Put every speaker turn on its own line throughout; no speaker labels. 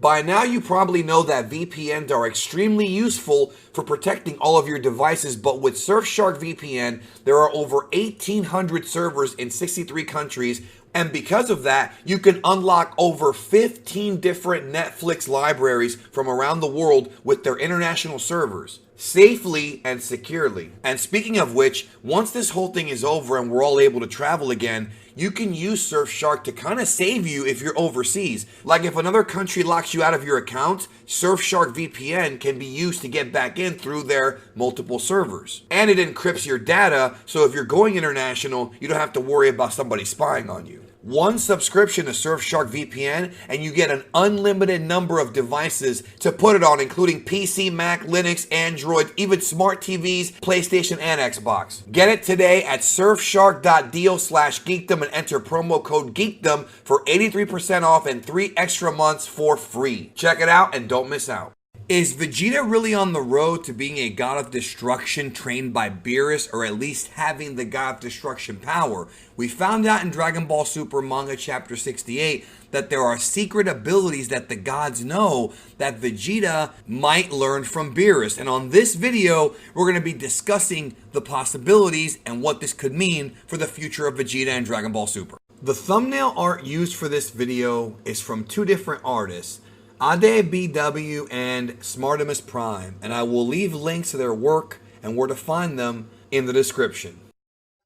By now you probably know that VPNs are extremely useful for protecting all of your devices, but with Surfshark VPN, there are over 1,800 servers in 63 countries, and because of that, you can unlock over 15 different Netflix libraries from around the world with their international servers, safely and securely. And speaking of which, once this whole thing is over and we're all able to travel again, you can use Surfshark to kind of save you if you're overseas. Like if another country locks you out of your account, Surfshark VPN can be used to get back in through their multiple servers. And it encrypts your data, so if you're going international, you don't have to worry about somebody spying on you. One subscription to Surfshark VPN and you get an unlimited number of devices to put it on, including PC, Mac, Linux, Android, even smart TVs, PlayStation, and Xbox. Get it today at surfshark.deal/geekdom and enter promo code geekdom for 83% off and 3 extra months for free. Check it out and don't miss out. Is Vegeta really on the road to being a god of destruction trained by Beerus, or at least having the god of destruction power? We found out in Dragon Ball Super Manga Chapter 68 that there are secret abilities that the gods know that Vegeta might learn from Beerus. And on this video, we're going to be discussing the possibilities and what this could mean for the future of Vegeta and Dragon Ball Super. The thumbnail art used for this video is from 2 different artists, Ade BW and Smartimus Prime, and I will leave links to their work and where to find them in the description.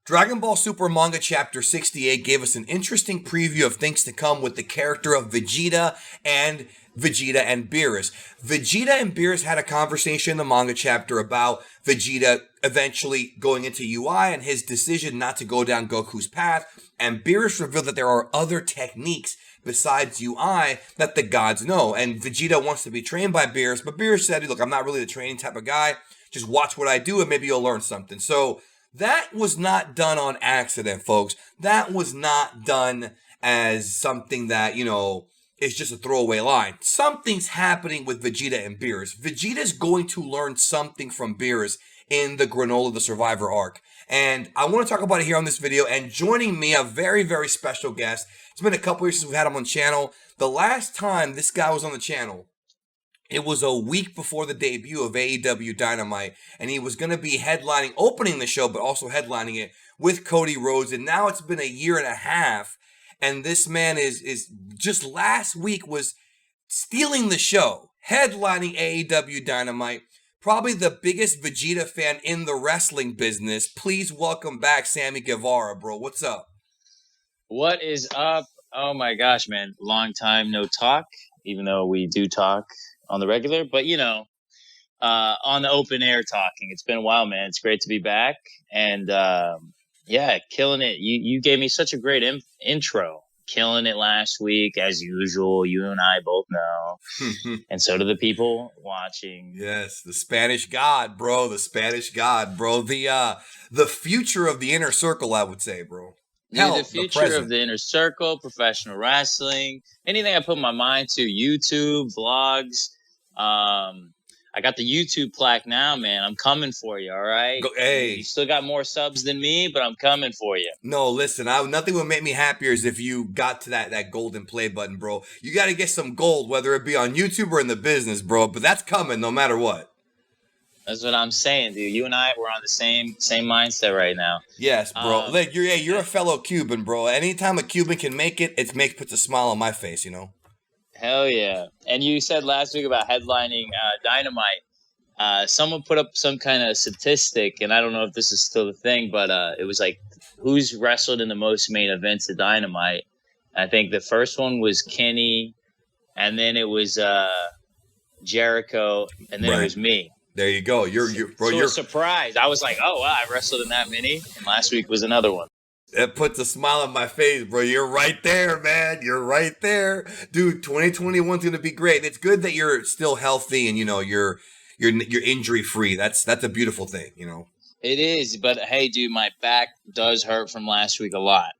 Dragon Ball Super Manga Chapter 68 gave us an interesting preview of things to come with the character of Vegeta and Beerus. Vegeta and Beerus had a conversation in the manga chapter about Vegeta eventually going into UI and his decision not to go down Goku's path, and Beerus revealed that there are other techniques besides UI that the gods know, and Vegeta wants to be trained by Beerus, but Beerus said, look, I'm not really the training type of guy, just watch what I do and maybe you'll learn something. So that was not done on accident, folks. That was not done as something that, is just a throwaway line. Something's happening with Vegeta and Beerus. Vegeta's going to learn something from Beerus in the Granola the Survivor arc. And I want to talk about it here on this video. And joining me, a very, very special guest. It's been a couple years since we've had him on the channel. The last time this guy was on the channel, it was a week before the debut of AEW Dynamite. And he was going to be headlining, opening the show, but also headlining it with Cody Rhodes. And now it's been a year and a half. And this man is just last week was stealing the show, headlining AEW Dynamite. Probably the biggest Vegeta fan in the wrestling business. Please welcome back Sammy Guevara, bro. What's up?
What is up? Oh my gosh, man. Long time no talk, even though we do talk on the regular. But, on the open air talking. It's been a while, man. It's great to be back. And, yeah, killing it. You gave me such a great intro. Killing it last week, as usual. You and I both know. And so do the people watching.
Yes, the Spanish God, bro. The Spanish God, bro. The future of the inner circle, I would say, bro.
Hell, the future of the inner circle, professional wrestling, anything I put my mind to, YouTube, vlogs. I got the YouTube plaque now, man. I'm coming for you, all right?
Hey.
You still got more subs than me, but I'm coming for you.
No, listen, nothing would make me happier is if you got to that golden play button, bro. You got to get some gold, whether it be on YouTube or in the business, bro. But that's coming no matter what.
That's what I'm saying, dude. You and I, we're on the same mindset right now.
Yes, bro. Look, you're a fellow Cuban, bro. Anytime a Cuban can make it, puts a smile on my face,
Hell yeah. And you said last week about headlining Dynamite. Someone put up some kind of statistic, and I don't know if this is still the thing, but it was like, who's wrestled in the most main events of Dynamite? I think the first one was Kenny, and then it was Jericho, and then it was me.
There you go. You're
surprised. I was like, oh, wow, I wrestled in that many, and last week was another one.
It puts a smile on my face, bro. You're right there, man. You're right there. Dude, 2021's going to be great. It's good that you're still healthy and, you're injury free. That's a beautiful thing,
It is. But hey, dude, my back does hurt from last week a lot.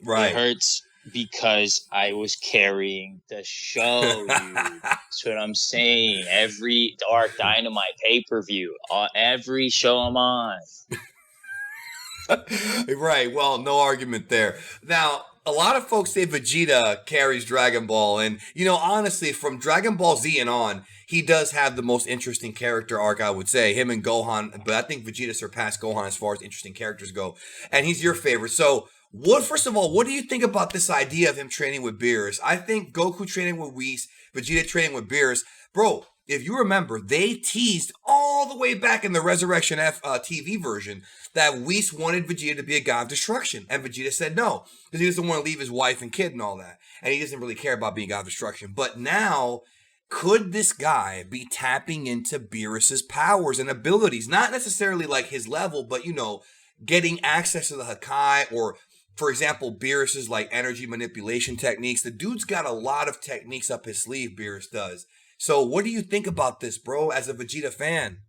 Right.
It hurts because I was carrying the show, dude. That's what I'm saying. Every Dark Dynamite pay-per-view, every show I'm on.
Right. Well, no argument there. Now, a lot of folks say Vegeta carries Dragon Ball, and honestly, from Dragon Ball Z and on, he does have the most interesting character arc, I would say. Him and Gohan, but I think Vegeta surpassed Gohan as far as interesting characters go. And he's your favorite. So, first of all, what do you think about this idea of him training with Beerus? I think Goku training with Whis, Vegeta training with Beerus, bro. If you remember, they teased all the way back in the Resurrection F TV version that Whis wanted Vegeta to be a god of destruction. And Vegeta said no, because he doesn't want to leave his wife and kid and all that. And he doesn't really care about being a god of destruction. But now, could this guy be tapping into Beerus's powers and abilities? Not necessarily like his level, but, getting access to the Hakai or, for example, Beerus's like energy manipulation techniques. The dude's got a lot of techniques up his sleeve, Beerus does. So what do you think about this, bro, as a Vegeta fan?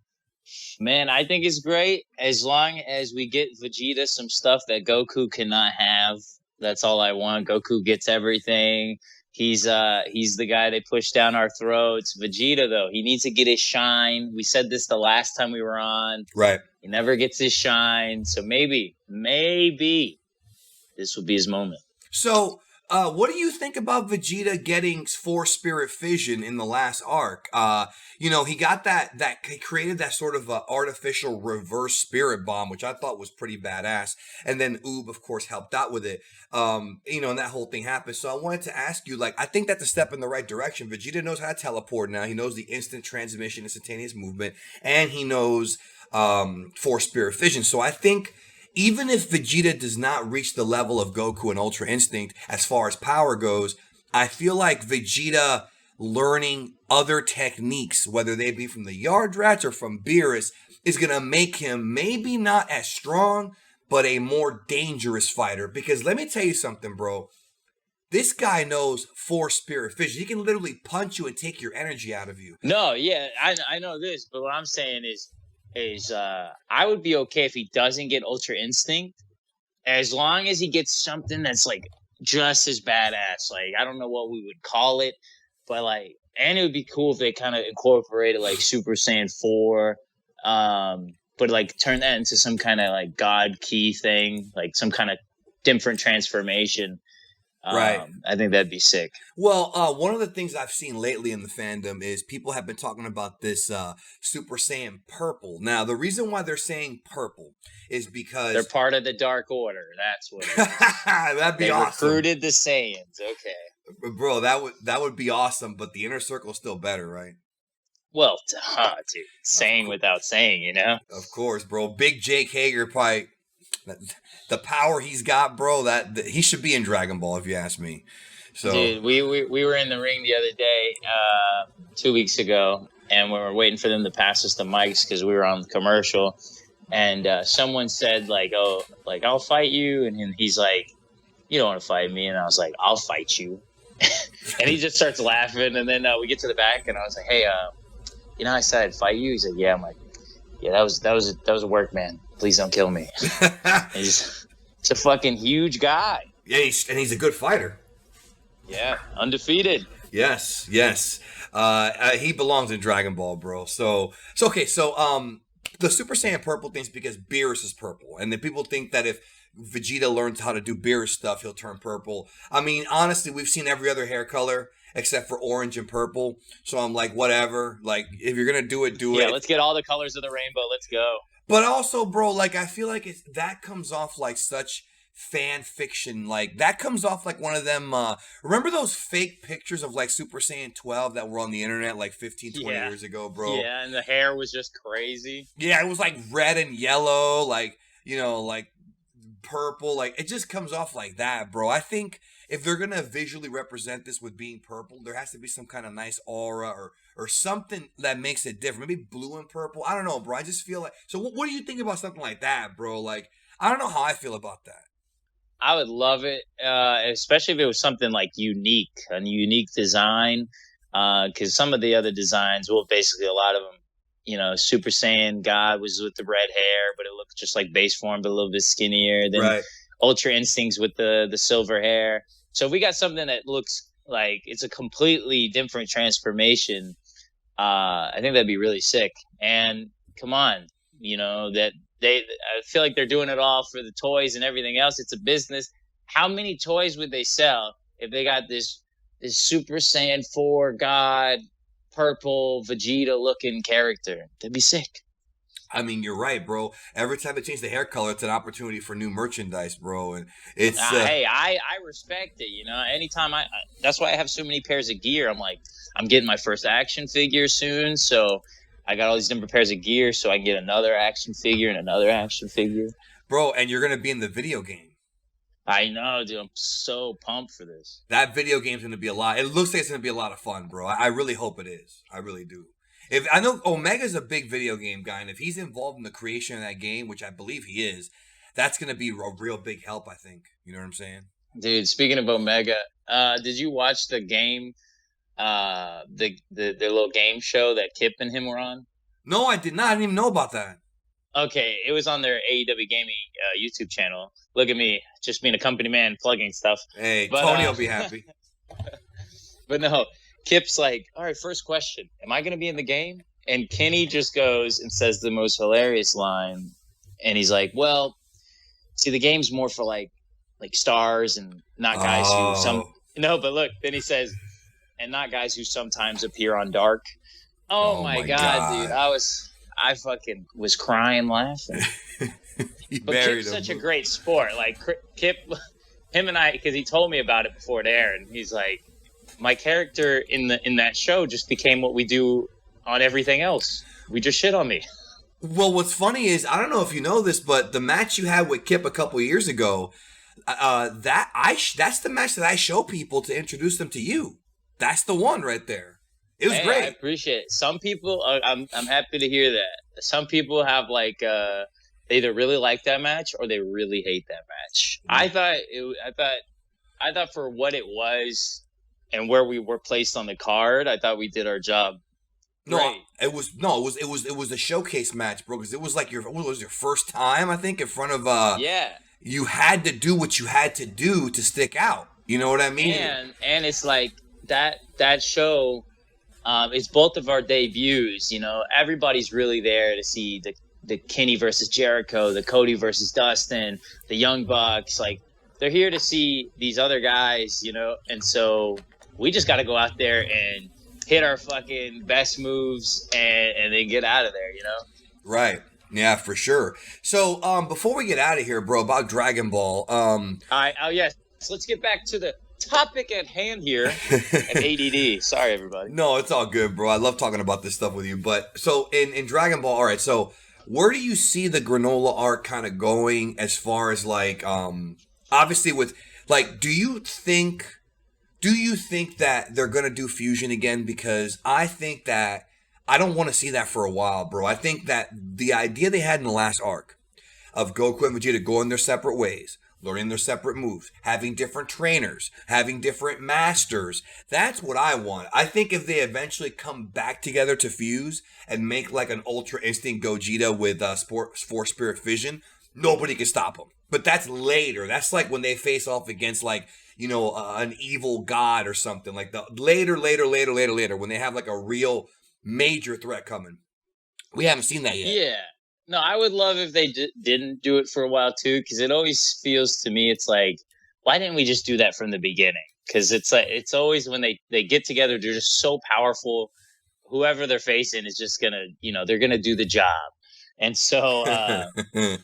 Man, I think it's great as long as we get Vegeta some stuff that Goku cannot have. That's all I want. Goku gets everything. He's the guy they push down our throats. Vegeta, though, he needs to get his shine. We said this the last time we were on.
Right.
He never gets his shine. So maybe this will be his moment.
So what do you think about Vegeta getting Force Spirit Fission in the last arc? He got he created that sort of artificial reverse spirit bomb, which I thought was pretty badass. And then Oob, of course, helped out with it. And that whole thing happened. So I wanted to ask you, I think that's a step in the right direction. Vegeta knows how to teleport now. He knows the instant transmission, instantaneous movement, and he knows Force Spirit Fission. So I think, even if Vegeta does not reach the level of Goku and Ultra Instinct as far as power goes, I feel like Vegeta learning other techniques, whether they be from the Yard Rats or from Beerus, is going to make him maybe not as strong, but a more dangerous fighter. Because let me tell you something, bro. This guy knows Force Spirit Fission. He can literally punch you and take your energy out of you.
No, yeah, I know this, but what I'm saying is I would be okay if he doesn't get Ultra Instinct, as long as he gets something that's like just as badass. Like, I don't know what we would call it, but and it would be cool if they kind of incorporated like Super Saiyan 4, but turn that into some kind of like God key thing, like some kind of different transformation.
Right.
I think that'd be sick.
Well, one of the things I've seen lately in the fandom is people have been talking about this Super Saiyan Purple. Now, the reason why they're saying purple is because
they're part of the Dark Order. That's what it is.
That'd be awesome.
Recruited the Saiyans. Okay.
Bro, that would be awesome, but the Inner Circle's still better, right?
Well, dude, saying without saying,
Of course, bro. Big Jake Hager probably... The power he's got, bro, that he should be in Dragon Ball, if you ask me. So,
dude, we were in the ring the other day, 2 weeks ago, and we were waiting for them to pass us the mics because we were on the commercial. And someone said, I'll fight you. And he's like, you don't want to fight me. And I was like, I'll fight you. And he just starts laughing. And then we get to the back, and I was like, hey, I said I'd fight you. He's like, yeah. I'm like, yeah, that was a work, man. Please don't kill me. He's a fucking huge guy.
Yeah, he's a good fighter.
Yeah, undefeated.
Yes. He belongs in Dragon Ball, bro. So okay. So the Super Saiyan Purple thing's because Beerus is purple, and then people think that if Vegeta learns how to do Beerus stuff, he'll turn purple. I mean, honestly, we've seen every other hair color except for orange and purple. So I'm like, whatever. Like, if you're gonna do it, do it.
Yeah, let's get all the colors of the rainbow. Let's go.
But also, bro, I feel like that comes off like such fan fiction. Like, that comes off like one of them, remember those fake pictures of Super Saiyan 12 that were on the internet 15, 20 years ago, bro?
Yeah, and the hair was just crazy.
Yeah, it was red and yellow, purple. It just comes off like that, bro. I think if they're gonna visually represent this with being purple, there has to be some kind of nice aura or something that makes it different. Maybe blue and purple. I don't know, bro. I just feel like... So what do you think about something like that, bro? I don't know how I feel about that.
I would love it, especially if it was something unique, a unique design. Because some of the other designs, well, basically a lot of them, Super Saiyan God was with the red hair, but it looked just like base form, but a little bit skinnier. Then
right.
Ultra Instincts with the silver hair. So if we got something that looks like it's a completely different transformation, I think that'd be really sick. And come on, I feel like they're doing it all for the toys and everything else. It's a business. how many toys would they sell if they got this Super Saiyan 4 God purple Vegeta looking character? That'd be sick.
I mean, you're right, bro. Every time they change the hair color, it's an opportunity for new merchandise, bro. And it's
Hey, I respect it. You know, anytime that's why I have so many pairs of gear. I'm like, I'm getting my first action figure soon, so I got all these different pairs of gear, so I can get another action figure and another action figure.
bro, and you're gonna be in the video game.
I know, dude. I'm so pumped for this.
That video game's gonna be a lot. It looks like it's gonna be a lot of fun, bro. I really hope it is. I really do. If I know Omega's a big video game guy, and if he's involved in the creation of that game, which I believe he is, that's gonna be a real big help. I think. You know what I'm saying?
Dude, speaking of Omega, did you watch the game, the little game show that Kip and him were on?
No, I did not. I didn't even know about that.
Okay, it was on their AEW Gaming YouTube channel. Look at me, just being a company man, plugging stuff.
Hey,
But,
Tony will be happy.
But no, Kip's like, all right, first question, am I going to be in the game? And Kenny just goes and says the most hilarious line, and he's like, well, see, the game's more for like stars and not guys who some. No, but look, then he says, and not guys who sometimes appear on Dark. Oh, my God, dude, I fucking was crying laughing. But Kip's such a great sport. Like Kip, him and I, because he told me about it before it aired, and he's like, my character in that show just became what we do on everything else. We just shit on me.
Well, what's funny is, I don't know if you know this, but the match you had with Kip a couple of years ago, that's the match that I show people to introduce them to you. That's the one right there. It was great.
I appreciate it. Some people, I'm happy to hear that. Some people have like they either really like that match or they really hate that match. I thought for what it was and where we were placed on the card, I thought we did our job.
No, it was a showcase match, bro. Because it was like your first time, I think, in front of
yeah.
You had to do what you had to do to stick out. You know what I mean?
And it's like that show. It's both of our debuts. You know, everybody's really there to see the Kenny versus Jericho, the Cody versus Dustin, the Young Bucks. Like, they're here to see these other guys, you know, and so we just got to go out there and hit our fucking best moves and then get out of there, you know?
Right. Yeah, for sure. So, before we get out of here, bro, about Dragon Ball.
Yes. So let's get back to the topic at hand here at ADD. Sorry, everybody.
No, it's all good, bro. I love talking about this stuff with you. But so in Dragon Ball, all right. So where do you see the granola arc kind of going as far as like, obviously with like, do you think that they're gonna do fusion again? Because I think that I don't want to see that for a while, bro. I think that the idea they had in the last arc of Goku and Vegeta going their separate ways, learning their separate moves, having different trainers, having different masters. That's what I want. I think if they eventually come back together to fuse and make like an Ultra Instinct Gogeta with Force Spirit Fission, nobody can stop them. But that's later. That's like when they face off against like, you know, an evil god or something. Like the later, when they have like a real major threat coming. We haven't seen that yet.
Yeah. No, I would love if they didn't do it for a while too, because it always feels to me it's like, why didn't we just do that from the beginning? Because it's like it's always when they get together, they're just so powerful. Whoever they're facing is just gonna, you know, they're gonna do the job. And so and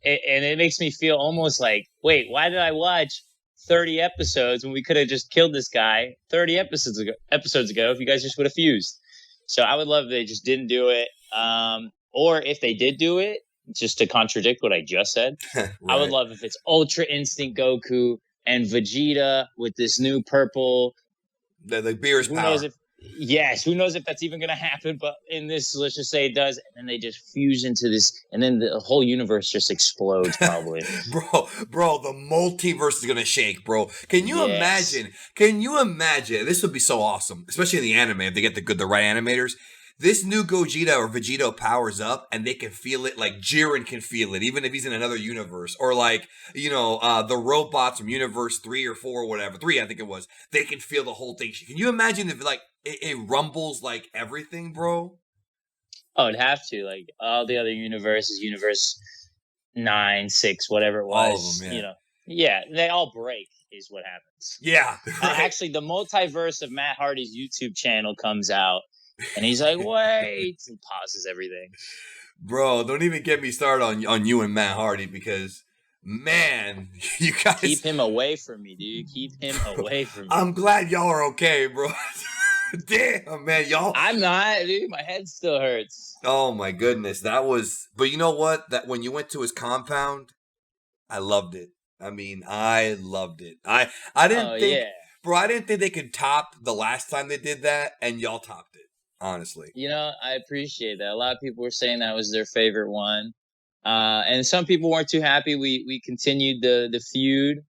it makes me feel almost like, wait, why did I watch 30 episodes when we could have just killed this guy 30 episodes ago if you guys just would have fused? So I would love if they just didn't do it. Or if they did do it, just to contradict what I just said, right. I would love if it's Ultra Instinct Goku and Vegeta with this new purple.
The Beerus power.
Who knows if that's even going to happen? But in this, let's just say it does. And then they just fuse into this. And then the whole universe just explodes, probably.
Bro, the multiverse is going to shake, bro. Can you imagine? This would be so awesome, especially in the anime if they get the right animators. This new Gogeta or Vegito powers up and they can feel it, like Jiren can feel it, even if he's in another universe. Or like, you know, the robots from universe 3 or 4 or whatever. 3, I think it was. They can feel the whole thing. Can you imagine if like it rumbles like everything, bro?
Oh, it'd have to. Like all the other universes, universe 9, 6, whatever it was.
All of them, yeah.
You know. Yeah, they all break is what happens.
Yeah, right.
Actually, the multiverse of Matt Hardy's YouTube channel comes out, and he's like, "Wait," and pauses everything.
Bro, don't even get me started on you and Matt Hardy because, man, you guys.
Keep him away from me, dude. Keep him away from me.
I'm glad y'all are okay, bro. Damn, man, y'all.
I'm not, dude. My head still hurts.
Oh my goodness, that was. But you know what? That when you went to his compound, I loved it. I mean, I loved it. I didn't think, bro. I didn't think they could top the last time they did that, and y'all topped it. Honestly,
you know, I appreciate that. A lot of people were saying that was their favorite one, and some people weren't too happy. We continued the feud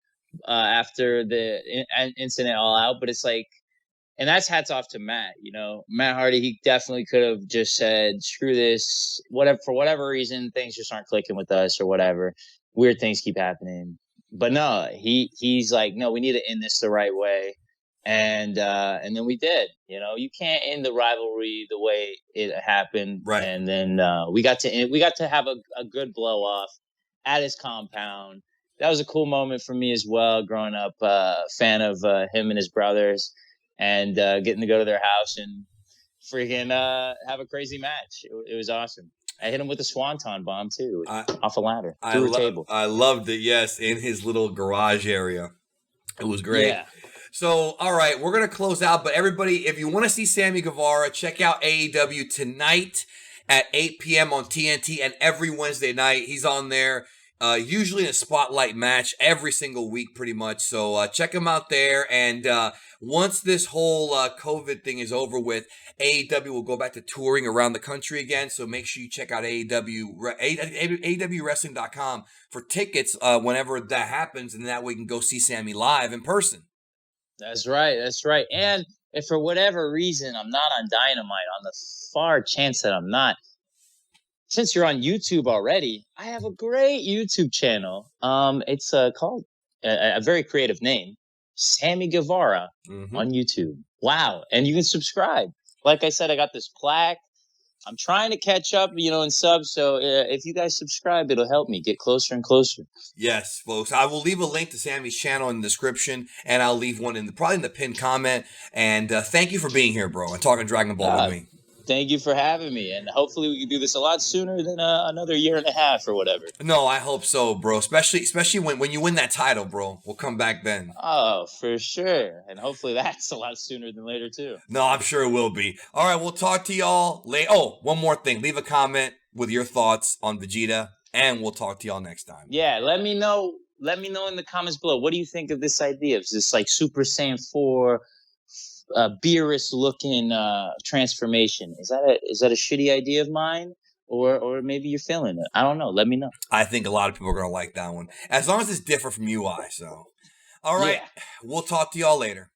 after the incident all out, but it's like, and that's hats off to Matt. You know, Matt Hardy. He definitely could have just said, "Screw this," whatever. For whatever reason, things just aren't clicking with us, or whatever. Weird things keep happening. But no, he's like, no, we need to end this the right way, and then we did. You know, you can't end the rivalry the way it happened,
right?
And then we got to have a good blow off at his compound. That was a cool moment for me as well. Growing up, fan of him and his brothers, and getting to go to their house and freaking have a crazy match. It was awesome. I hit him with a swanton bomb too, off a ladder through a table.
I loved it. Yes, in his little garage area, it was great. Yeah. So, all right, we're gonna close out. But everybody, if you want to see Sammy Guevara, check out AEW tonight at 8 p.m. on TNT, and every Wednesday night he's on there. Usually in a spotlight match every single week, pretty much. So check him out there. And once this whole COVID thing is over with, AEW will go back to touring around the country again. So make sure you check out AEWwrestling.com for tickets whenever that happens. And that way you can go see Sammy live in person.
That's right. That's right. And if for whatever reason I'm not on Dynamite, on the far chance that I'm not, since you're on YouTube already, I have a great YouTube channel. It's called a very creative name, Sammy Guevara on YouTube. Wow. And you can subscribe. Like I said, I got this plaque. I'm trying to catch up, you know, in subs. So if you guys subscribe, it'll help me get closer and closer.
Yes, folks. I will leave a link to Sammy's channel in the description, and I'll leave one probably in the pinned comment. And thank you for being here, bro, and talking Dragon Ball with me.
Thank you for having me, and hopefully we can do this a lot sooner than another year and a half or whatever.
No, I hope so, bro. Especially when you win that title, bro. We'll come back then.
Oh, for sure. And hopefully that's a lot sooner than later, too.
No, I'm sure it will be. All right, we'll talk to y'all later. Oh, one more thing. Leave a comment with your thoughts on Vegeta, and we'll talk to y'all next time.
Yeah, let me know. Let me know in the comments below. What do you think of this idea? Is this like Super Saiyan 4... Beerus looking transformation? Is that a shitty idea of mine, or maybe you're feeling it? I don't know. Let me know.
I think a lot of people are gonna like that one, as long as it's different from UI. So, all right, We'll talk to y'all later.